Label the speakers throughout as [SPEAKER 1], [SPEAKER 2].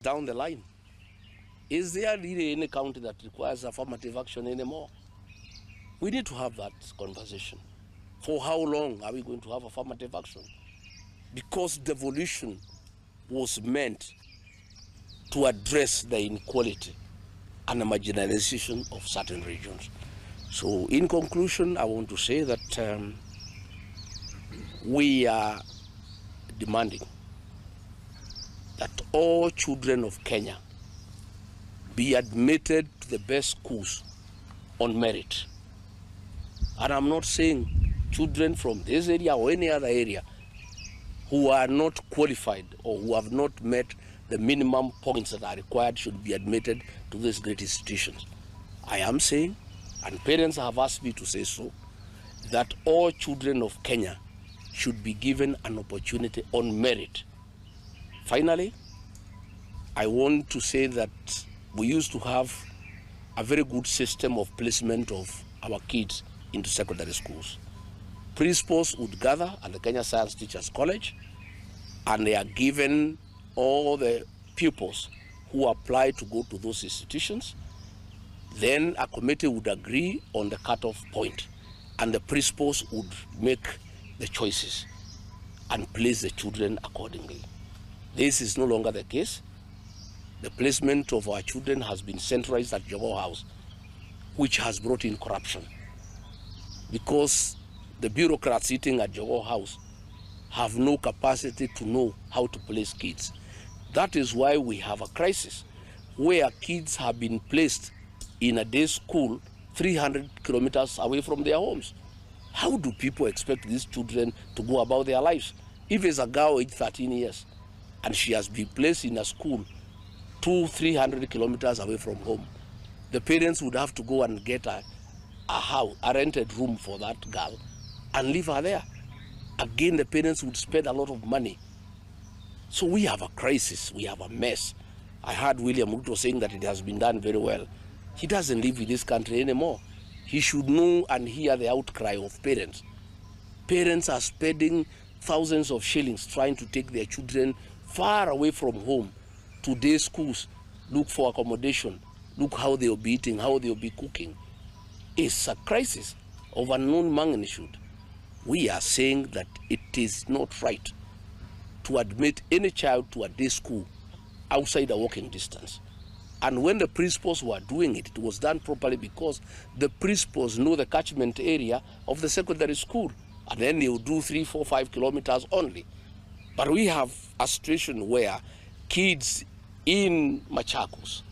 [SPEAKER 1] down the line. Is there really any county that requires affirmative action anymore? We need to have that conversation. For how long are we going to have affirmative action? Because devolution was meant to address the inequality and the marginalization of certain regions. So in conclusion, I want to say that we are demanding that all children of Kenya be admitted to the best schools on merit. And I'm not saying children from this area or any other area who are not qualified or who have not met the minimum points that are required should be admitted to these great institutions. I am saying, and parents have asked me to say so, that all children of Kenya should be given an opportunity on merit. Finally, I want to say that we used to have a very good system of placement of our kids into secondary schools. Principals would gather at the Kenya Science Teachers College, and they are given all the pupils who apply to go to those institutions. Then a committee would agree on the cutoff point, and the principals would make the choices and place the children accordingly. This is no longer the case. The placement of our children has been centralized at Jogoo House, which has brought in corruption, because the bureaucrats sitting at Jogoo House have no capacity to know how to place kids. That is why we have a crisis where kids have been placed in a day school 300 kilometers away from their homes. How do people expect these children to go about their lives? If it's a girl aged 13 years and she has been placed in a school 200-300 kilometers away from home, the parents would have to go and get a house, a rented room for that girl and leave her there. Again, the parents would spend a lot of money. So we have a crisis, we have a mess. I heard William Ruto saying that it has been done very well. He doesn't live in this country anymore. He should know and hear the outcry of parents. Parents are spending thousands of shillings trying to take their children far away from home to day schools, look for accommodation, look how they'll be eating, how they'll be cooking. It's a crisis of unknown magnitude. We are saying that it is not right to admit any child to a day school outside a walking distance. And when the principals were doing it, it was done properly because the principals know the catchment area of the secondary school, and then they will do 3, 4, 5 kilometers only. But we have a situation where kids in Machakos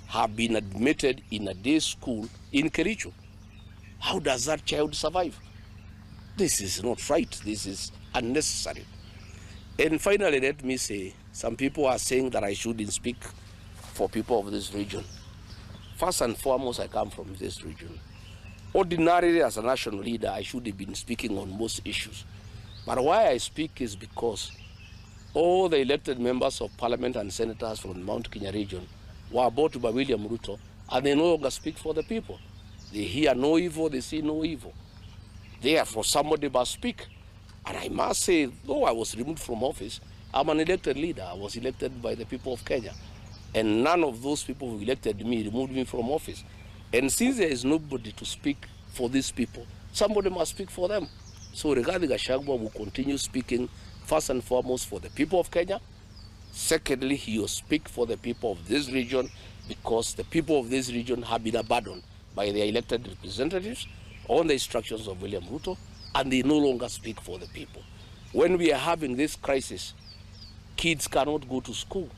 [SPEAKER 1] have been admitted in a day school in Kericho. How does that child survive? This is not right. This is unnecessary. And finally, let me say, some people are saying that I shouldn't speak for people of this region. First and foremost, I come from this region. Ordinarily, as a national leader, I should have been speaking on most issues. But why I speak is because all the elected members of parliament and senators from the Mount Kenya region were bought by William Ruto, and they no longer speak for the people. They hear no evil, they see no evil. Therefore, somebody must speak. And I must say, though I was removed from office, I'm an elected leader. I was elected by the people of Kenya. And none of those people who elected me removed me from office. And since there is nobody to speak for these people, somebody must speak for them. So regarding Gachagua will continue speaking first and foremost for the people of Kenya. Secondly, he will speak for the people of this region because the people of this region have been abandoned by their elected representatives on the instructions of William Ruto, and they no longer speak for the people. When we are having this crisis, kids cannot go to school.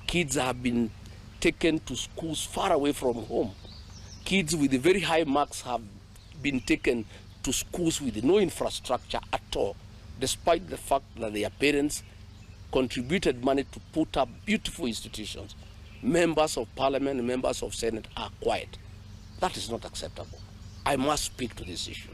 [SPEAKER 1] Kids have been taken to schools far away from home. Kids with very high marks have been taken to schools with no infrastructure at all, despite the fact that their parents contributed money to put up beautiful institutions. Members of parliament and members of senate are quiet. That is not acceptable. I must speak to this issue.